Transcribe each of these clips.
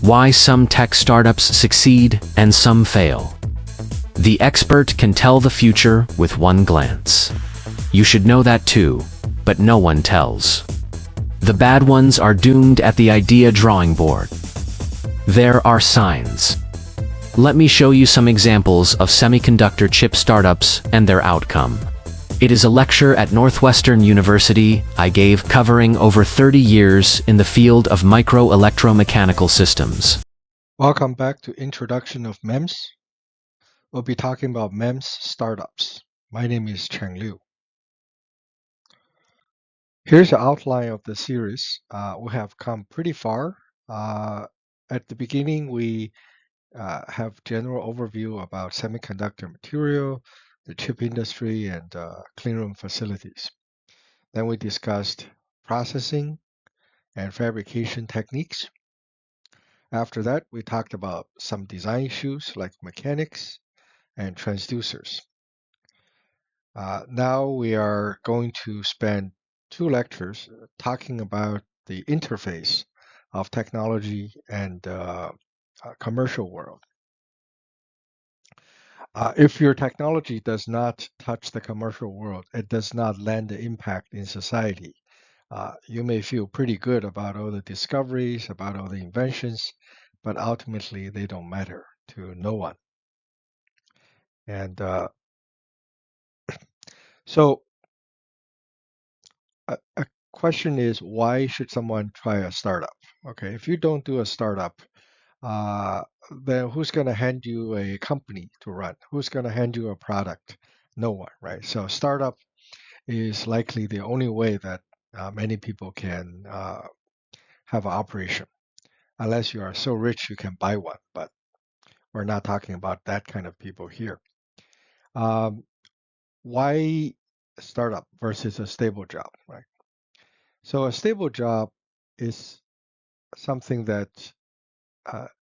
Why some tech startups succeed and some fail. The expert can tell the future with one glance. You should know that too, but no one tells. The bad ones are doomed at the idea drawing board. There are signs. Let me show you some examples of semiconductor chip startups and their outcome. It is a lecture at Northwestern University I gave covering over 30 years in the field of microelectromechanical systems. Welcome back to Introduction of MEMS. We'll be talking about MEMS startups. My name is Cheng Liu. Here's the outline of the series. We have come pretty far. At the beginning, we have general overview about semiconductor material, the chip industry, and cleanroom facilities. Then we discussed processing and fabrication techniques. After that, we talked about some design issues like mechanics and transducers. Now we are going to spend 2 lectures talking about the interface of technology and commercial world. If your technology does not touch the commercial world, it does not land the impact in society. You may feel pretty good about all the discoveries, about all the inventions, but ultimately they don't matter to no one. And so a question is, why should someone try a startup? Okay, if you don't do a startup, then who's going to hand you a company to run? Who's going to hand you a product? No one, right? So startup is likely the only way that many people can have an operation, unless you are so rich you can buy one. But we're not talking about that kind of people here. Why a startup versus a stable job, right? So a stable job is something that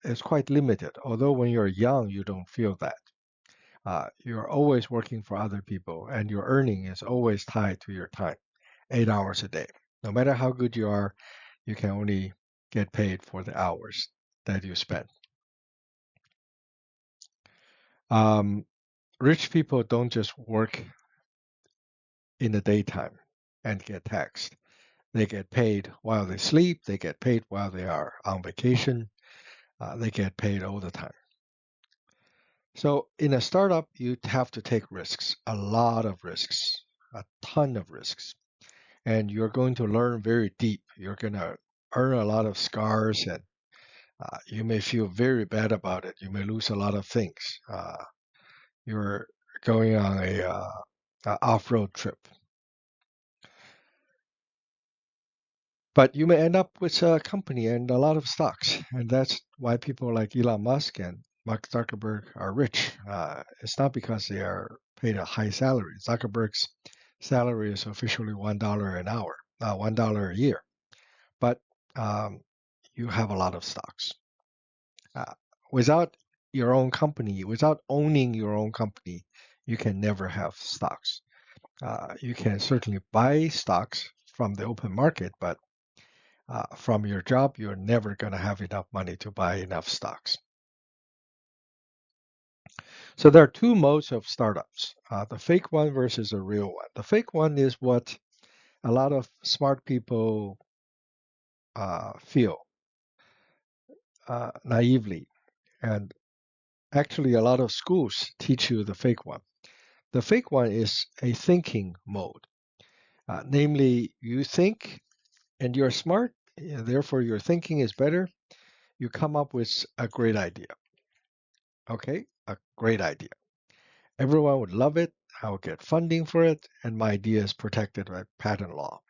is quite limited. Although when you're young, you don't feel that. You're always working for other people, and your earning is always tied to your time, 8 hours a day. No matter how good you are, you can only get paid for the hours that you spend. Rich people don't just work in the daytime and get taxed. They get paid while they sleep. They get paid while they are on vacation. They get paid all the time. So in a startup, you have to take risks, a lot of risks, a ton of risks. And you're going to learn very deep. You're going to earn a lot of scars, and you may feel very bad about it. You may lose a lot of things. You're going on a off-road trip. But you may end up with a company and a lot of stocks. And that's why people like Elon Musk and Mark Zuckerberg are rich. It's not because they are paid a high salary. Zuckerberg's salary is officially $1 an hour, $1 a year. But you have a lot of stocks. Without your own company, without owning your own company, you can never have stocks. You can certainly buy stocks from the open market, but from your job, you're never going to have enough money to buy enough stocks. So there are 2 modes of startups, the fake one versus a real one. The fake one is what a lot of smart people feel naively. And actually, a lot of schools teach you the fake one. The fake one is a thinking mode. Namely, you think and you're smart, therefore your thinking is better. You come up with a great idea. Okay, a great idea. Everyone would love it. I will get funding for it, and my idea is protected by patent law.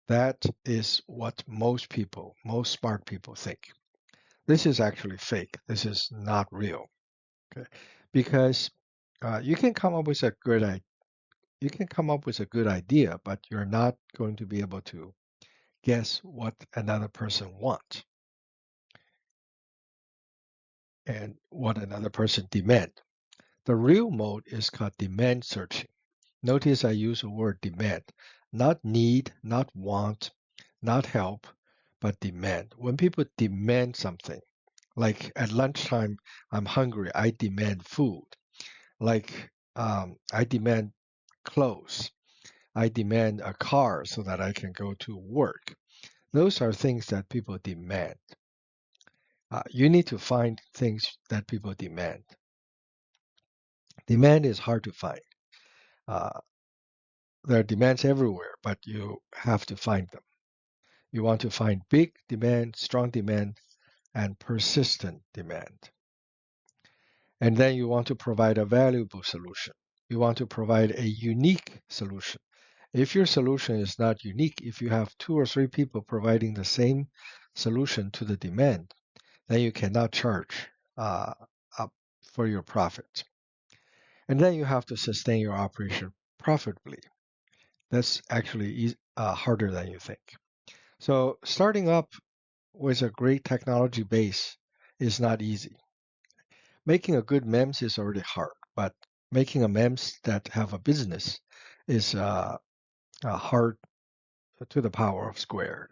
That is what most people, most smart people think. This is actually fake. This is not real. Okay, because you can come up with a good idea. You can come up with a good idea, but you're not going to be able to guess what another person wants and what another person demands. The real mode is called demand searching. Notice I use the word demand, not need, not want, not help, but demand. When people demand something, Like at lunchtime, I'm hungry. I demand food. Like I demand clothes. I demand a car so that I can go to work. Those are things that people demand. You need to find things that people demand. Demand is hard to find. Uh, there are demands everywhere, but you have to find them. You want to find big demand, strong demand, and persistent demand. And then you want to provide a valuable solution. You want to provide a unique solution. If your solution is not unique, if you have two or three people providing the same solution to the demand, then you cannot charge uh, up for your profit. And then you have to sustain your operation profitably. That's actually harder than you think. So starting up with a great technology base is not easy. Making a good MEMS is already hard, but making a MEMS that have a business is hard to the power of squared.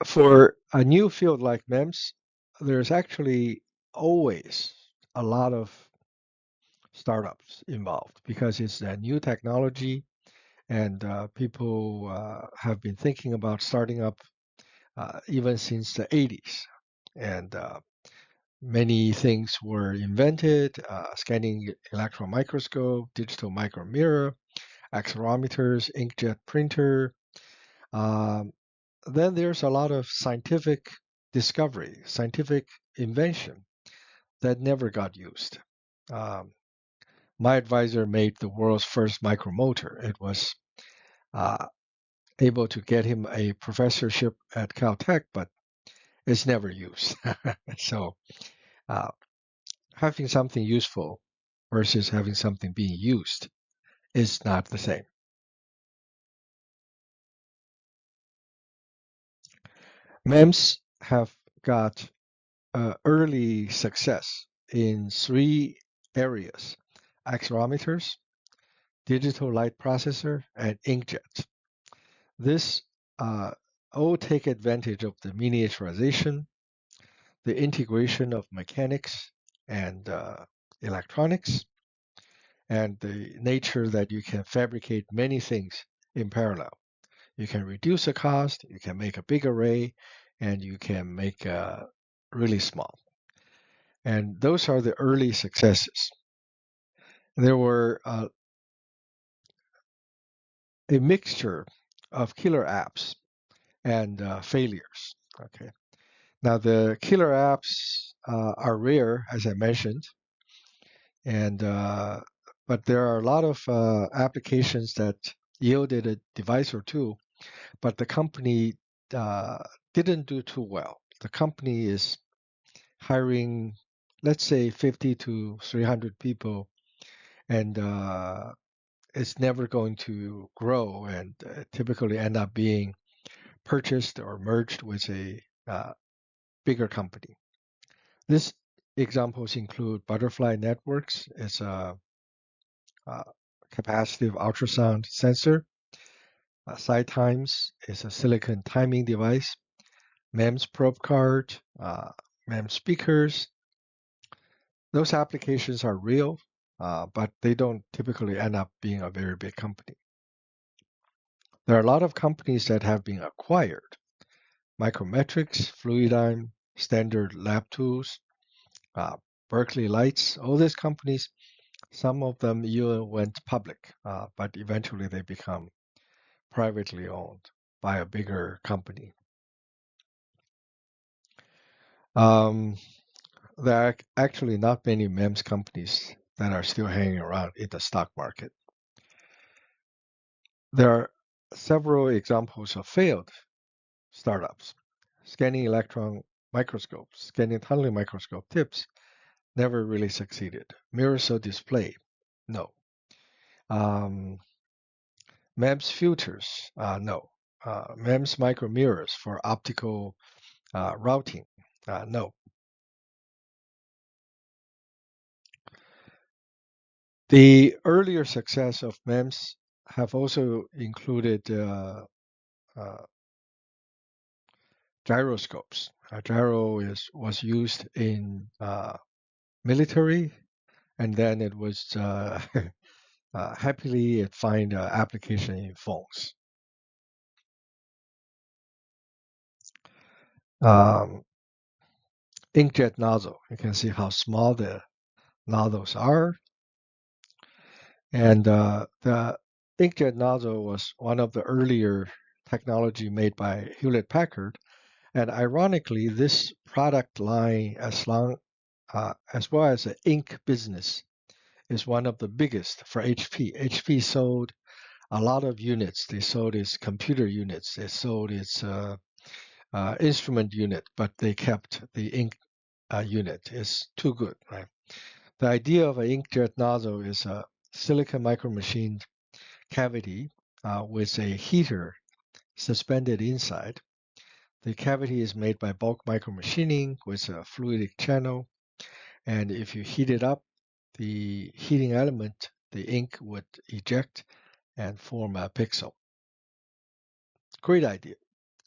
For a new field like MEMS, there's actually always a lot of startups involved because it's a new technology and people have been thinking about starting up even since the 80s. And many things were invented, scanning electron microscope, digital micromirror, accelerometers, inkjet printer. Um, then there's a lot of scientific discovery, scientific invention that never got used. Um, my advisor made the world's first micromotor. It was uh, able to get him a professorship at Caltech, but it's never used. So uh, having something useful versus having something being used is not the same. MEMS have got early success in three areas: accelerometers, digital light processor, and inkjet. This all take advantage of the miniaturization, the integration of mechanics and electronics, and the nature that you can fabricate many things in parallel. You can reduce the cost, you can make a big array, and you can make really small. And those are the early successes. There were a mixture of killer apps and failures. Okay. Now the killer apps are rare, as I mentioned, and but there are a lot of applications that yielded a device or two, but the company uh, didn't do too well. The company is hiring, let's say, 50 to 300 people, and it's never going to grow, and typically end up being purchased or merged with a bigger company. These examples include Butterfly Networks. It's a capacitive ultrasound sensor. SiTimes is a silicon timing device. MEMS probe card, MEMS speakers. Those applications are real, but they don't typically end up being a very big company. There are a lot of companies that have been acquired. Micrometrics, Fluidigm, Standard Lab Tools, uh, Berkeley Lights, all these companies, some of them even went public, but eventually they become privately owned by a bigger company. Um, there are actually not many MEMS companies that are still hanging around in the stock market. There are several examples of failed startups. Scanning electron microscopes, scanning tunneling microscope tips never really succeeded. Mirror cell display, no. MEMS filters, no. MEMS micromirrors for optical routing, no. The earlier success of MEMS have also included uh, gyroscopes. Gyro was used in military, and then it was happily it find application in phones. Um, inkjet nozzle. You can see how small the nozzles are, and the inkjet nozzle was one of the earlier technology made by Hewlett Packard. And ironically, this product line, as well as the ink business, is one of the biggest for HP. HP sold a lot of units. They sold its computer units. They sold its instrument unit, but they kept the ink unit. It's too good, right? The idea of an inkjet nozzle is a silicon micromachined cavity with a heater suspended inside. The cavity is made by bulk micromachining with a fluidic channel, and if you heat it up, the heating element, the ink would eject and form a pixel. Great idea.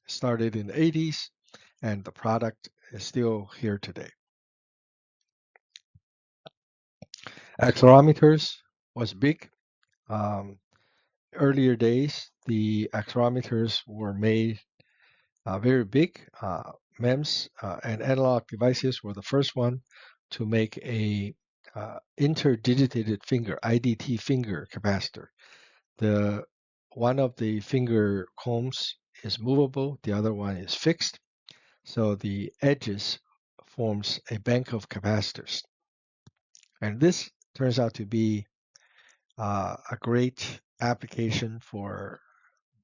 Started in the 80s, and the product is still here today. Accelerometers was big. Um, Earlier days, the accelerometers were made very big. MEMS and analog devices were the first one to make a interdigitated finger, IDT finger capacitor. The one of the finger combs is movable, the other one is fixed. So the edges forms a bank of capacitors. And this turns out to be a great application for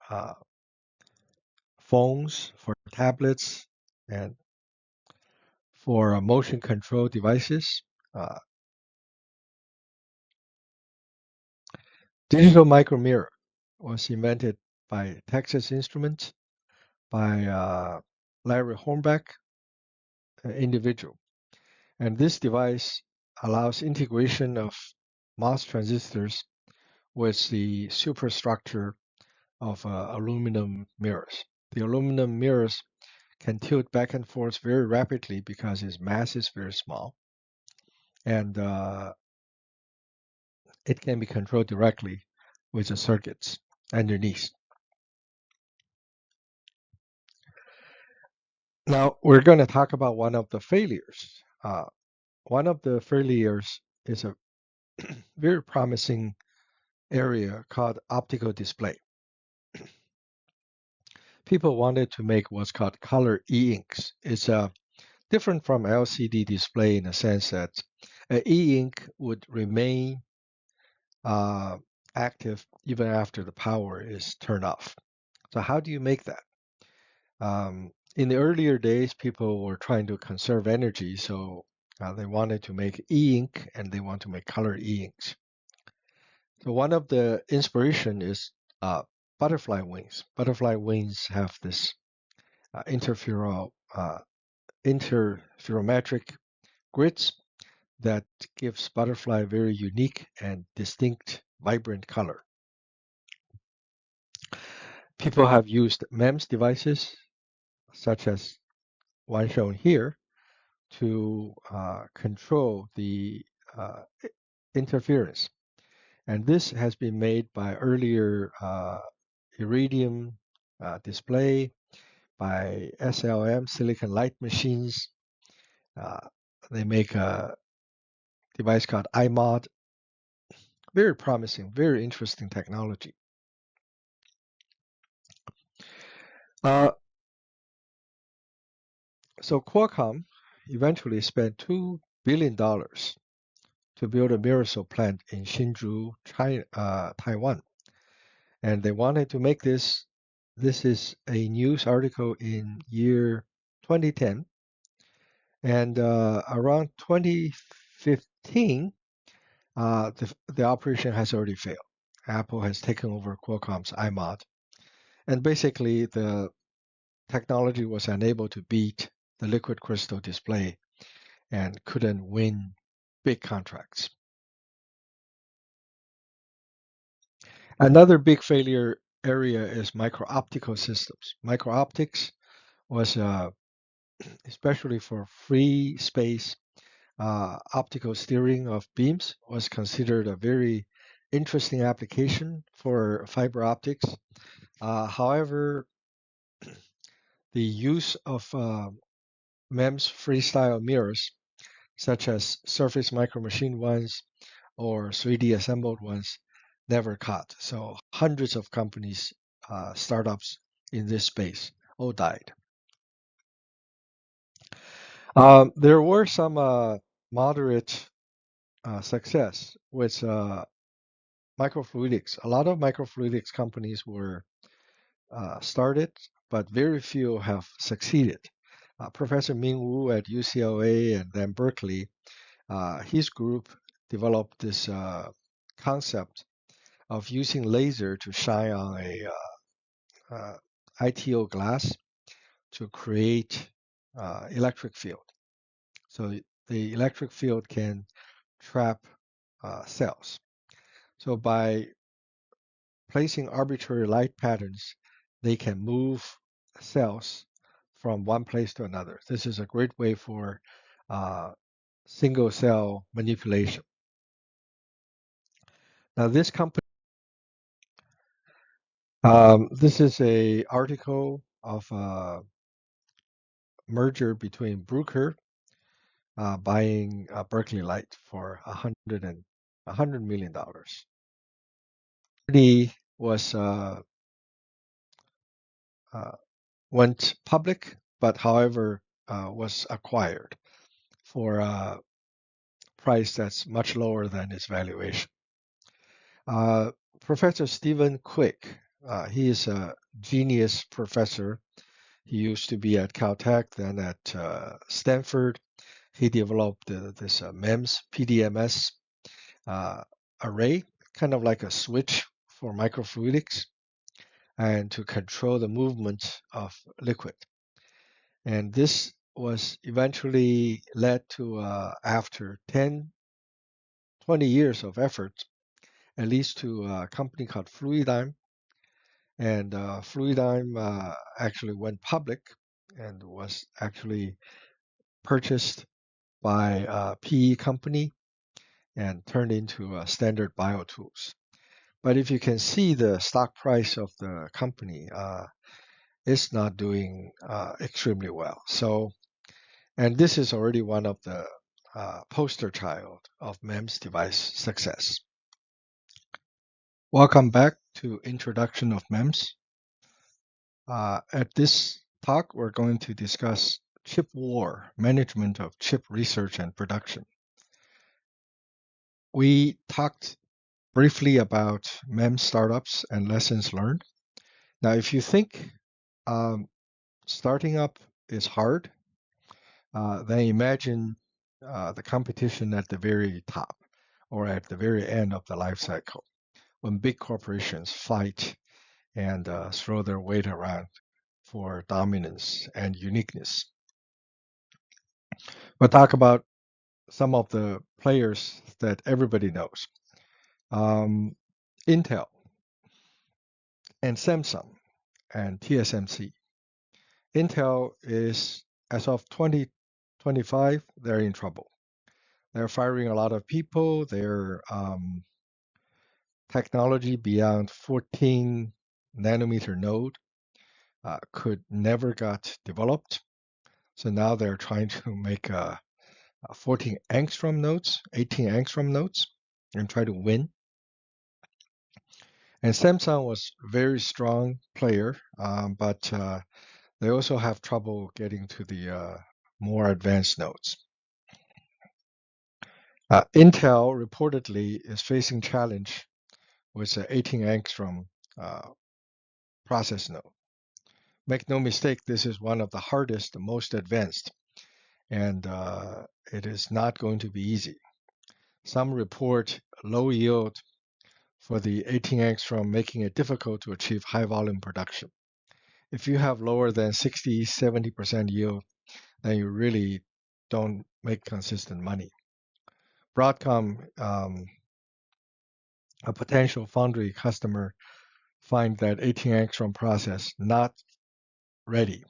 uh, phones, for tablets, and for motion control devices. Uh, Digital micromirror was invented by Texas Instruments by Larry Hornbeck, an individual. And this device allows integration of MOS transistors with the superstructure of aluminum mirrors. The aluminum mirrors can tilt back and forth very rapidly because its mass is very small, and it can be controlled directly with the circuits underneath. Now we're going to talk about one of the failures. One of the failures is a very promising area called optical display. People wanted to make what's called color e-inks. It's different from LCD display in the sense that an e-ink would remain active even after the power is turned off. So how do you make that? In the earlier days, people were trying to conserve energy, so they wanted to make e-ink and they want to make color e-inks. So one of the inspiration is butterfly wings. Butterfly wings have this interferometric grids that gives butterfly very unique and distinct, vibrant color. People have used MEMS devices, such as one shown here, to control the interference. And this has been made by earlier iridium display, by SLM, silicon light machines. They make a device called iMod. Very promising, very interesting technology. So Qualcomm eventually spent $2 billion to build a Mirasol plant in Hsinchu, China, Taiwan. And they wanted to make this. This is a news article in year 2010. And around 2015, the operation has already failed. Apple has taken over Qualcomm's iMod. And basically, the technology was unable to beat the liquid crystal display and couldn't win big contracts. Another big failure area is micro-optical systems. Micro-optics was especially for free space optical steering of beams was considered a very interesting application for fiber optics. However, the use of MEMS freestyle mirrors, such as surface micromachined ones or 3D assembled ones, never caught. So hundreds of companies, startups in this space, all died. There were some moderate success with microfluidics. A lot of microfluidics companies were started, but very few have succeeded. Professor Ming Wu at UCLA and then Berkeley, his group developed this concept of using laser to shine on a ITO glass to create electric field. So the electric field can trap cells. So by placing arbitrary light patterns, they can move cells from one place to another. This is a great way for uh, single cell manipulation. Now, this is a article of a merger between Bruker buying Berkeley Light for $100 million. He was uh, went public, but however was acquired for a price that's much lower than its valuation. Uh, Professor Stephen Quick, he is a genius professor. He used to be at Caltech, then at Stanford. He developed this MEMS PDMS array, kind of like a switch for microfluidics, and to control the movement of liquid. And this was eventually led to, after 10, 20 years of effort, at least to a company called Fluidigm. And Fluidigm actually went public and was actually purchased by a PE company and turned into Standard BioTools. But if you can see the stock price of the company, it's not doing extremely well. So, and this is already one of the poster child of MEMS device success. Welcome back to Introduction of MEMS. At this talk, we're going to discuss chip war, management of chip research and production. We talked briefly about MEMS startups and lessons learned. Now, if you think starting up is hard, then imagine the competition at the very top or at the very end of the life cycle when big corporations fight and throw their weight around for dominance and uniqueness. We'll talk about some of the players that everybody knows. Intel and Samsung and TSMC. Intel is, as of 2025, they're in trouble. They're firing a lot of people. Their technology beyond 14 nanometer node could never got developed. So now they're trying to make 14 angstrom nodes, 18 angstrom nodes, and try to win. And Samsung was a very strong player, but they also have trouble getting to the more advanced nodes. Intel reportedly is facing challenge with the 18 angstrom process node. Make no mistake, this is one of the hardest, the most advanced, and it is not going to be easy. Some report low yield for the 18 angstrom, making it difficult to achieve high volume production. If you have lower than 60, 70% yield, then you really don't make consistent money. Broadcom, a potential foundry customer, find that 18 angstrom process not ready.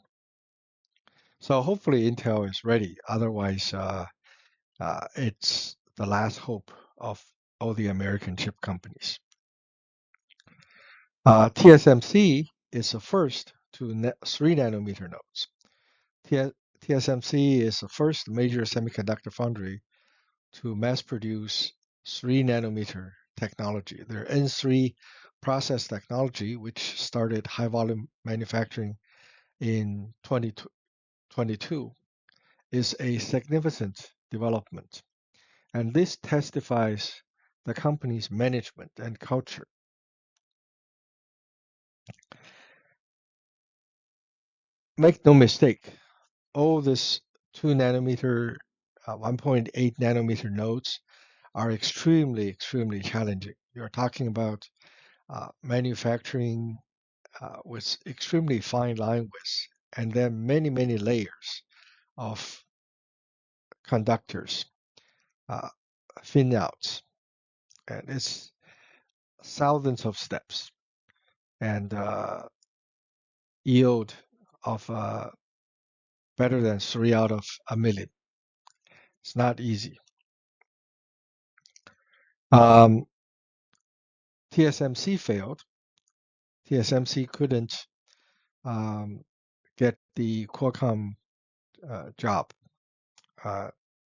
So hopefully Intel is ready. Otherwise, it's the last hope of all the American chip companies. TSMC is the first to 3 nanometer nodes. TSMC is the first major semiconductor foundry to mass produce 3 nanometer technology. Their N3 process technology, which started high volume manufacturing in 2022, is a significant development. And this testifies the company's management and culture. Make no mistake, all this 2 nanometer, 1.8 nanometer nodes are extremely challenging. You're talking about manufacturing with extremely fine line widths and then many layers of conductors, uh, fin outs, and it's thousands of steps and yield of better than 3 out of 1 million. It's not easy. Um, TSMC failed. TSMC couldn't um, get the Qualcomm job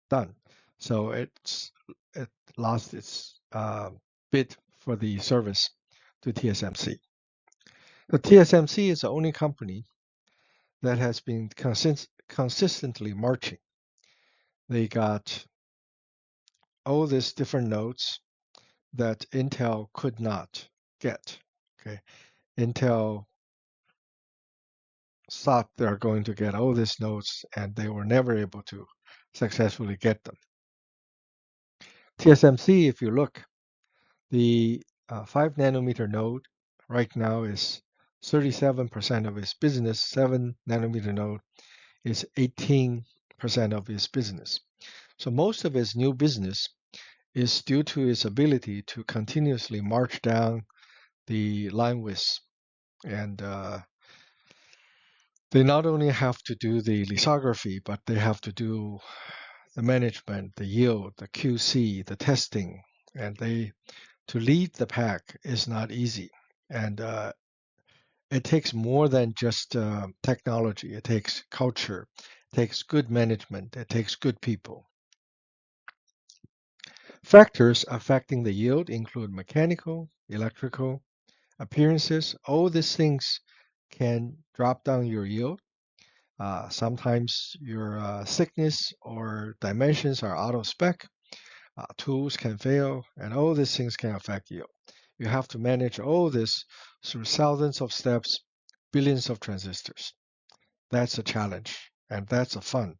done, so it lost its bid for the service to TSMC. So TSMC is the only company that has been consistently marching. They got all these different nodes that Intel could not get. Okay, Intel thought they're going to get all these nodes, and they were never able to successfully get them. TSMC, if you look, the 5 nanometer node right now is 37% of its business. 7 nanometer node is 18% of its business. So most of its new business is due to its ability to continuously march down the line width. And they not only have to do the lithography, but they have to do the management, the yield, the QC, the testing. And to lead the pack is not easy. And it takes more than just technology. It takes culture. It takes good management. It takes good people. Factors affecting the yield include mechanical, electrical, appearances. All these things can drop down your yield. Sometimes your thickness or dimensions are out of spec. Tools can fail, and all these things can affect yield. You have to manage all this through thousands of steps, billions of transistors. That's a challenge, and that's a fun.